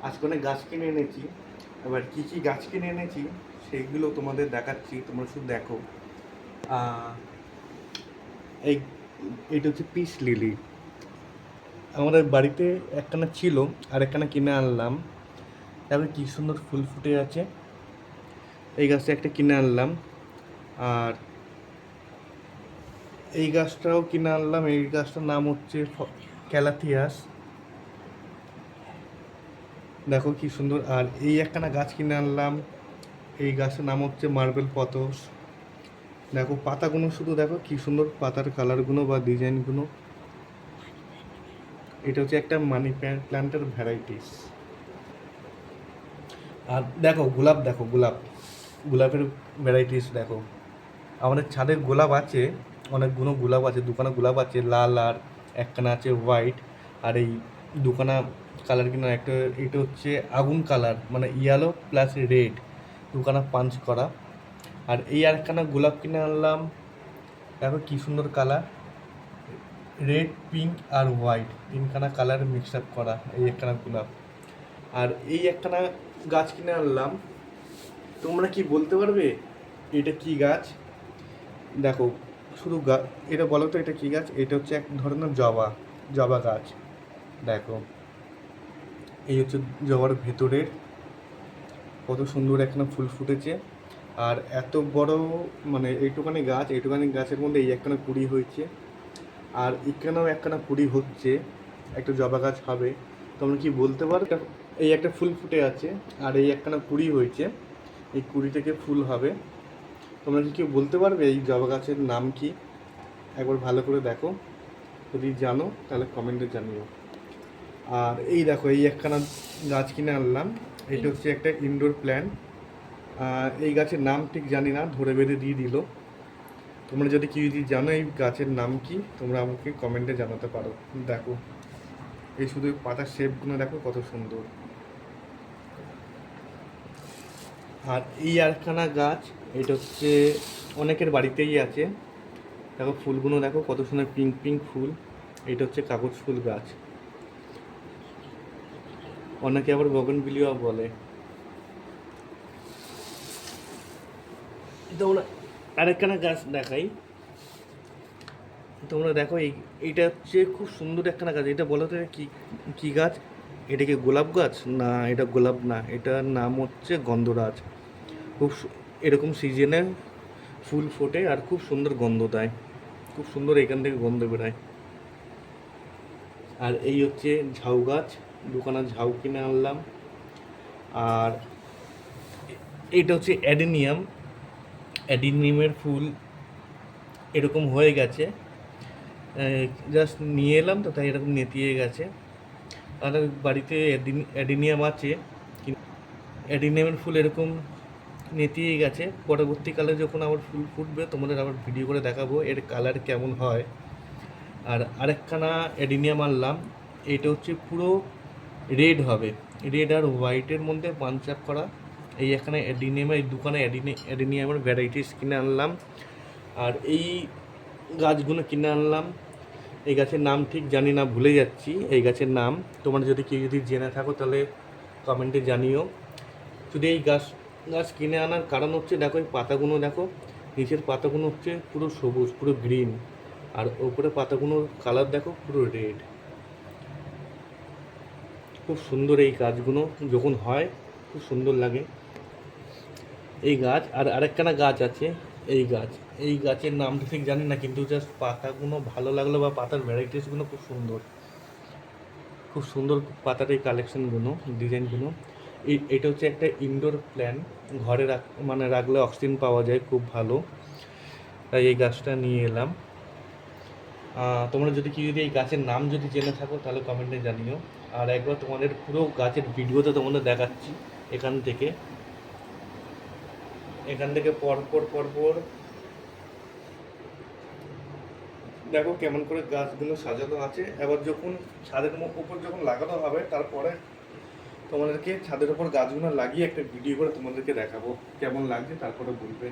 আজকে অনেক গাছ কিনে এনেছি। এবার কী কী গাছ কিনে এনেছি সেইগুলো তোমাদের দেখাচ্ছি, তোমরা শুধু দেখো। এই এইটা হচ্ছে পিস লিলি। আমাদের বাড়িতে একখানা ছিল, আর একখানা কিনে আনলাম। তারপরে কী সুন্দর ফুল ফুটে আছে। এই গাছটা একটা কিনে আনলাম। আর এই গাছটাও কিনে আনলাম। এই গাছটার নাম হচ্ছে ক্যালাথিয়াস। দেখো কি সুন্দর। আর এই একখানা গাছ কিনে আনলাম। এই গাছের নাম হচ্ছে মার্বেল পথস। দেখো পাতাগুলো শুধু দেখো কি সুন্দর, পাতার কালারগুলো বা ডিজাইনগুলো। এটা হচ্ছে একটা মানি প্ল্যান্টের ভ্যারাইটিস। আর দেখো গোলাপ, দেখো গোলাপের ভ্যারাইটিস দেখো। আমাদের ছাদে গোলাপ আছে, অনেকগুলো গোলাপ আছে, দুখানা গোলাপ আছে লাল, আর একখানা আছে হোয়াইট। আর এই দুখানা কালার কিনা একটা, এটা হচ্ছে আগুন কালার, মানে ইয়েলো প্লাস রেড, দুখানা পাঞ্চ করা। আর এই আরেকখানা গোলাপ কিনে আনলাম। দেখো কি সুন্দর কালার, রেড পিঙ্ক আর হোয়াইট তিনখানা কালার মিক্স আপ করা এই একখানা গোলাপ। আর এই একখানা গাছ কিনে আনলাম। তোমরা কি বলতে পারবে এটা কি গাছ? দেখো শুধু এটা বলো তো এটা কি গাছ? এটা হচ্ছে এক ধরনের জবা গাছ। দেখো এই হচ্ছে জবার ভেতরের কত সুন্দর একখানা ফুল ফুটেছে। আর এত বড়, মানে এইটুখানি গাছের মধ্যে এই একখানা কুড়ি হয়েছে। আর এখানেও একখানা কুড়ি হচ্ছে, একটা জবা গাছ হবে। তোমরা কি বলতে পারো? এই একটা ফুল ফুটে আছে, আর এই একখানা কুড়ি হয়েছে, এই কুড়ি থেকে ফুল হবে। তোমরা কি কেউ বলতে পারবে এই জবা গাছের নাম কি? একবার ভালো করে দেখো, যদি জানো তাহলে কমেন্টে জানিও। আর এই দেখো এই একখানা গাছ কিনে আনলাম। এটা হচ্ছে একটা ইনডোর প্ল্যান্ট। এই গাছের নাম ঠিক জানি না, ধরে বেঁধে দিয়ে দিল। তোমরা যদি কেউ যদি জানো এই গাছের নাম কি, তোমরা আমাকে কমেন্টে জানাতে পারো। দেখো এই শুধু পাতার শেপগুলো দেখো কত সুন্দর। আর এই আরেকখানা গাছ, এটা হচ্ছে অনেকের বাড়িতেই আছে। দেখো ফুলগুলো দেখো কত সুন্দর পিঙ্ক পিঙ্ক ফুল। এটা হচ্ছে কাগজ ফুল গাছ, অনেকে আবার বগনভিলিয়া বলে। তোমরা আরেকখানা গাছ দেখাই, তোমরা দেখো এইটা হচ্ছে খুব সুন্দর একখানা গাছ। এটা বলো তো কি কি গাছ? এটা কি গোলাপ গাছ? না, এটা গোলাপ না, এটার নাম হচ্ছে গন্ধরাজ। খুব এরকম সিজনে ফুল ফোটে আর খুব সুন্দর গন্ধ দেয়, খুব সুন্দর এখান থেকে গন্ধ বেরোয়। আর এই হচ্ছে ঝাউ গাছ, দুখানা ঝাউ কিনে আনলাম। আর এইটা হচ্ছে অ্যাডিনিয়ামের ফুল এরকম হয়ে গেছে, জাস্ট নিয়ে এলাম তো তাই এরকম নেতিয়ে গেছে। আর বাড়িতে অ্যাডিনিয়াম আছে, অ্যাডিনিয়ামের ফুল এরকম নেতিয়ে গেছে। পরবর্তীকালে যখন আবার ফুল ফুটবে তোমাদের আবার ভিডিও করে দেখাবো এর কালার কেমন হয়। আর আরেকখানা অ্যাডিনিয়াম আনলাম, এটা হচ্ছে পুরো রেড হবে, রেড আর হোয়াইটের মধ্যে পাঞ্চ আপ করা। এই এখানে অ্যাডিনিয়ামের এই দোকানে অ্যাডিনিয়ামের ভ্যারাইটিস কিনে আনলাম। আর এই গাছগুলো কিনে আনলাম। এই গাছের নাম ঠিক জানি না, ভুলে যাচ্ছি এই গাছের নাম। তোমরা যদি কেউ যদি জেনে থাকো তাহলে কমেন্টে জানিও। শুধু এই গাছ কিনে আনার কারণ হচ্ছে দেখো এই পাতাগুলো দেখো, নিচের পাতাগুলো হচ্ছে পুরো সবুজ, পুরো গ্রিন, আর ওপরে পাতাগুলোর কালার দেখো পুরো রেড। খুব সুন্দর এই গাছগুলো যখন হয় খুব সুন্দর লাগে এই গাছ। আর আরেকখানা গাছ আছে, এই গাছের নামটা ঠিক জানি না, কিন্তু জাস্ট পাতাগুলো ভালো লাগলো, বা পাতার ভ্যারাইটিসগুলো খুব সুন্দর, খুব সুন্দর পাতার এই কালেকশনগুলো, ডিজাইনগুলো। এটা হচ্ছে একটা ইনডোর প্ল্যান্ট, ঘরে মানে রাখলে অক্সিজেন পাওয়া যায় খুব ভালো, তাই এই গাছটা নিয়ে এলাম। তোমরা যদি এই গাছের নাম যদি জেনে থাকো তাহলে কমেন্টে জানিও। আর একবার তোমাদের পুরো গাছের ভিডিওতে তোমাদের দেখাচ্ছি এখান থেকে পরপর দেখো কেমন করে গাছগুলো সাজানো আছে। এবার যখন ছাদের উপর যখন লাগানো হবে তারপরে তোমাদেরকে ছাদের উপর গাছগুলো লাগিয়ে একটা ভিডিও করে তোমাদেরকে দেখাবো কেমন লাগছে, তারপরে বলবে।